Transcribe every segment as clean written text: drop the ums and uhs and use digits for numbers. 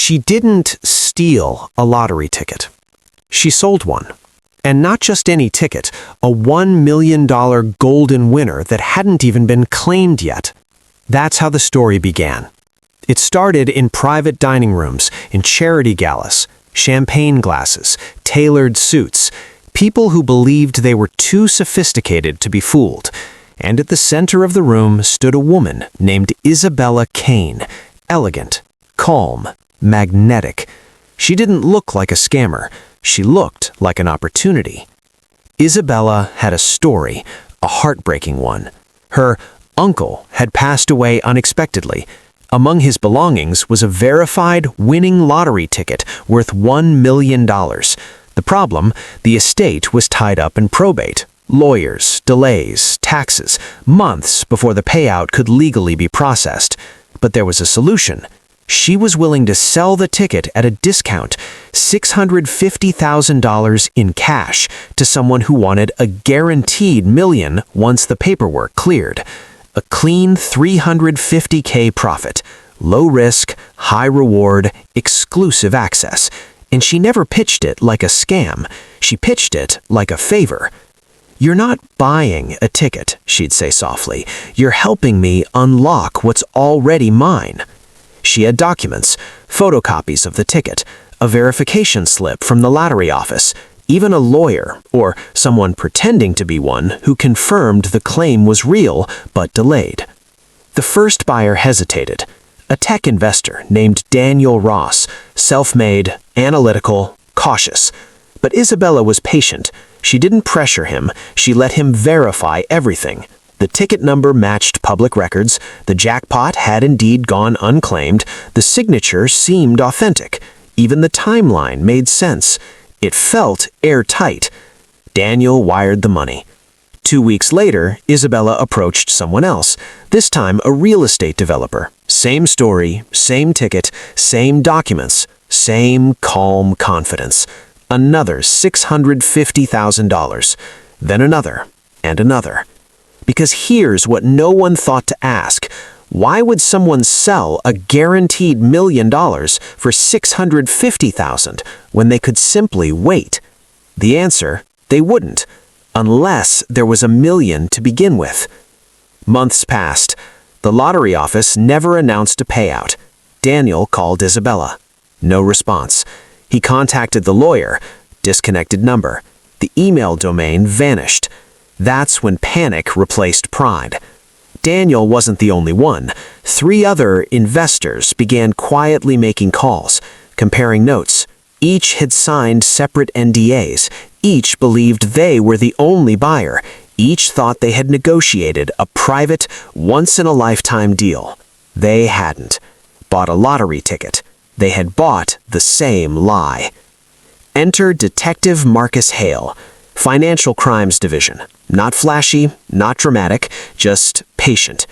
She didn't steal a lottery ticket. She sold one. And not just any ticket, a $1 million golden winner that hadn't even been claimed yet. That's how the story began. It started in private dining rooms, in charity galas, champagne glasses, tailored suits, people who believed they were too sophisticated to be fooled. And at the center of the room stood a woman named Isabella Kane, elegant, calm, magnetic. She didn't look like a scammer. She looked like an opportunity. Isabella had a story, a heartbreaking one. Her uncle had passed away unexpectedly. Among his belongings was a verified winning lottery ticket worth $1 million. The problem, the estate was tied up in probate. Lawyers, delays, taxes, months before the payout could legally be processed. But there was a solution. She was willing to sell the ticket at a discount, $650,000 in cash, to someone who wanted a guaranteed million once the paperwork cleared. A clean $350K profit, low risk, high reward, exclusive access. And she never pitched it like a scam. She pitched it like a favor. "You're not buying a ticket," she'd say softly. "You're helping me unlock what's already mine." She had documents, photocopies of the ticket, a verification slip from the lottery office, even a lawyer, or someone pretending to be one, who confirmed the claim was real but delayed. The first buyer hesitated. A tech investor named Daniel Ross, self-made, analytical, cautious. But Isabella was patient. She didn't pressure him. She let him verify everything. The ticket number matched public records. The jackpot had indeed gone unclaimed. The signature seemed authentic. Even the timeline made sense. It felt airtight. Daniel wired the money. 2 weeks later, Isabella approached someone else, this time a real estate developer. Same story, same ticket, same documents, same calm confidence. Another $650,000. Then another, and another. Because here's what no one thought to ask. Why would someone sell a guaranteed $1 million for $650,000 when they could simply wait? The answer, they wouldn't, unless there was $1 million to begin with. Months passed. The lottery office never announced a payout. Daniel called Isabella. No response. He contacted the lawyer. Disconnected number. The email domain vanished. That's when panic replaced pride. Daniel wasn't the only one. 3 other investors began quietly making calls, comparing notes. Each had signed separate NDAs. Each believed they were the only buyer. Each thought they had negotiated a private, once-in-a-lifetime deal. They hadn't. Bought a lottery ticket. They had bought the same lie. Enter Detective Marcus Hale, Financial Crimes Division. Not flashy, not dramatic, just patient.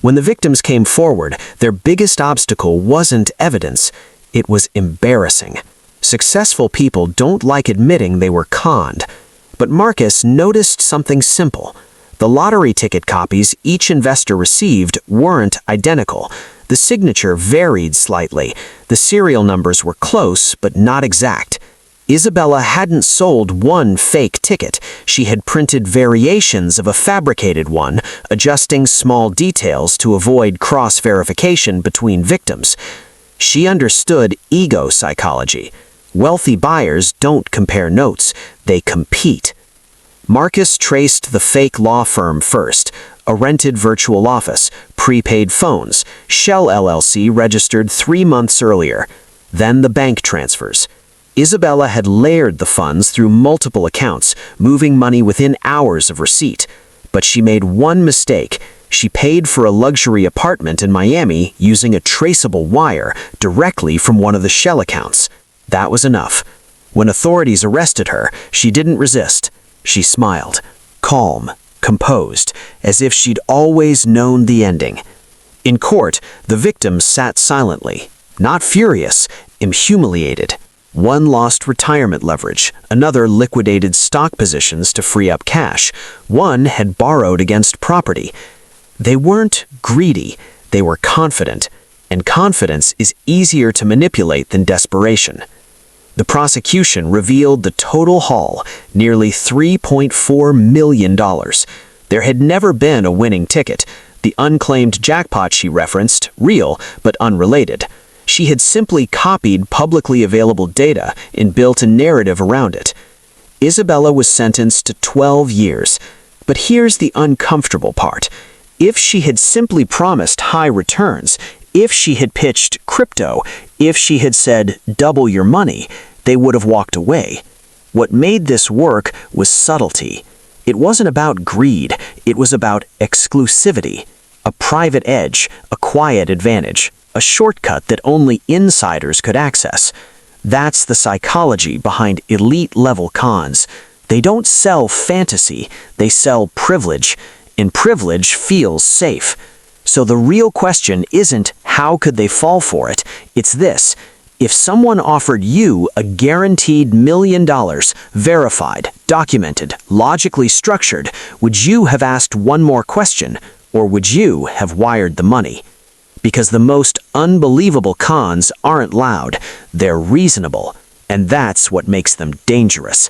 When the victims came forward, their biggest obstacle wasn't evidence. It was embarrassing. Successful people don't like admitting they were conned. But Marcus noticed something simple. The lottery ticket copies each investor received weren't identical. The signature varied slightly. The serial numbers were close, but not exact. Isabella hadn't sold one fake ticket. She had printed variations of a fabricated one, adjusting small details to avoid cross-verification between victims. She understood ego psychology. Wealthy buyers don't compare notes, they compete. Marcus traced the fake law firm first, a rented virtual office, prepaid phones, Shell LLC registered 3 months earlier. Then the bank transfers. Isabella had layered the funds through multiple accounts, moving money within hours of receipt. But she made one mistake. She paid for a luxury apartment in Miami using a traceable wire directly from one of the Shell accounts. That was enough. When authorities arrested her, she didn't resist. She smiled, calm, composed, as if she'd always known the ending. In court, the victims sat silently, not furious, humiliated. One lost retirement leverage, another liquidated stock positions to free up cash. One had borrowed against property. They weren't greedy, they were confident. and confidence is easier to manipulate than desperation. The prosecution revealed the total haul, nearly $3.4 million. There had never been a winning ticket. The unclaimed jackpot she referenced, real but unrelated. She had simply copied publicly available data and built a narrative around it. Isabella was sentenced to 12 years. But here's the uncomfortable part. If she had simply promised high returns, if she had pitched crypto, if she had said, double your money, they would have walked away. What made this work was subtlety. It wasn't about greed, it was about exclusivity. A private edge, a quiet advantage, a shortcut that only insiders could access. That's the psychology behind elite-level cons. They don't sell fantasy, they sell privilege, and privilege feels safe. So the real question isn't how could they fall for it, it's this: if someone offered you a guaranteed $1 million, verified, documented, logically structured, would you have asked one more question, or would you have wired the money? Because the most unbelievable cons aren't loud, they're reasonable, and that's what makes them dangerous.